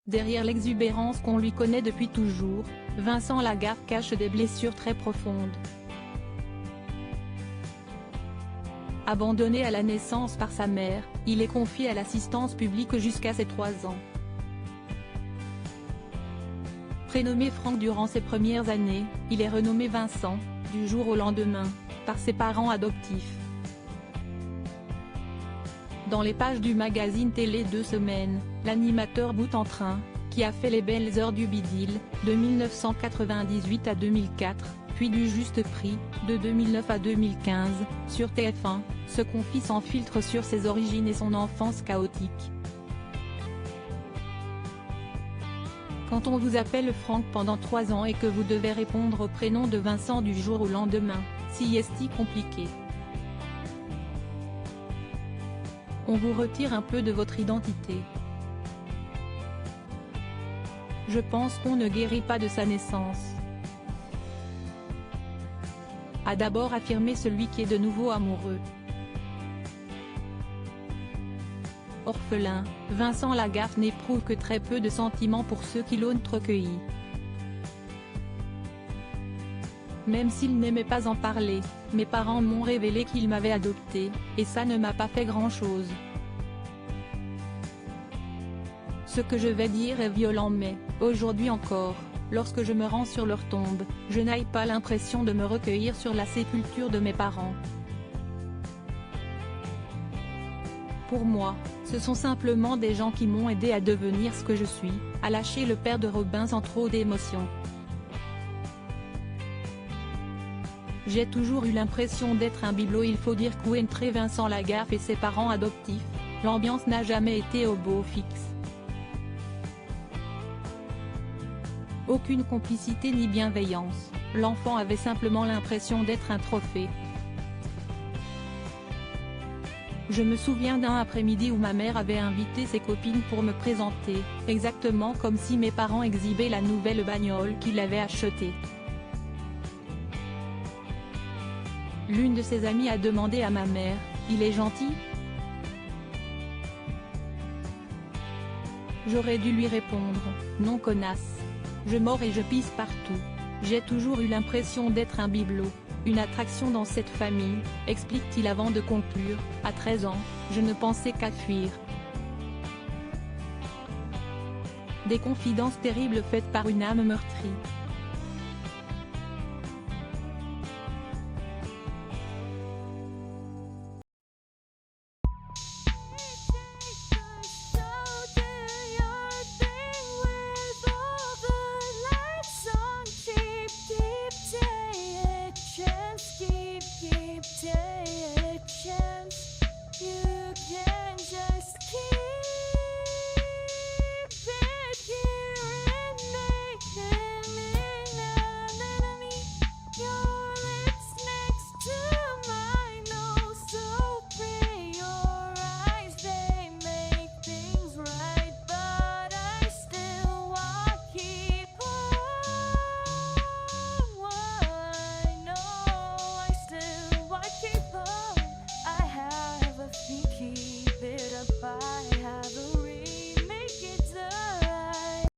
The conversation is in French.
Derrière l'exubérance qu'on lui connaît depuis toujours, Vincent Lagaffe cache des blessures très profondes. Abandonné à la naissance par sa mère, il est confié à l'assistance publique jusqu'à ses 3 ans. Prénommé Franck durant ses premières années, il est renommé Vincent, du jour au lendemain, par ses parents adoptifs. Dans les pages du magazine télé 2 semaines, l'animateur bout en train, qui a fait les belles heures du bidil, de 1998 à 2004, puis du Juste Prix, de 2009 à 2015, sur TF1, se confie sans filtre sur ses origines et son enfance chaotique. Quand on vous appelle Franck pendant 3 ans et que vous devez répondre au prénom de Vincent du jour au lendemain, si est-il compliqué. On vous retire un peu de votre identité. Je pense qu'on ne guérit pas de sa naissance. A d'abord affirmé celui qui est de nouveau amoureux. Orphelin, Vincent Lagaffe n'éprouve que très peu de sentiments pour ceux qui l'ont recueilli. Même s'il n'aimait pas en parler, mes parents m'ont révélé qu'ils m'avaient adopté, et ça ne m'a pas fait grand-chose. Ce que je vais dire est violent mais, aujourd'hui encore, lorsque je me rends sur leur tombe, je n'ai pas l'impression de me recueillir sur la sépulture de mes parents. Pour moi, ce sont simplement des gens qui m'ont aidé à devenir ce que je suis, a lâché le père de Robin sans trop d'émotion. J'ai toujours eu l'impression d'être un bibelot. Il faut dire qu'entre Vincent Lagaffe et ses parents adoptifs, l'ambiance n'a jamais été au beau fixe. Aucune complicité ni bienveillance, l'enfant avait simplement l'impression d'être un trophée. Je me souviens d'un après-midi où ma mère avait invité ses copines pour me présenter, exactement comme si mes parents exhibaient la nouvelle bagnole qu'il avait achetée. L'une de ses amies a demandé à ma mère, « Il est gentil ?» J'aurais dû lui répondre, « Non connasse. Je mords et je pisse partout. J'ai toujours eu l'impression d'être un bibelot, une attraction dans cette famille, » explique-t-il avant de conclure, « À 13 ans, je ne pensais qu'à fuir. » Des confidences terribles faites par une âme meurtrie.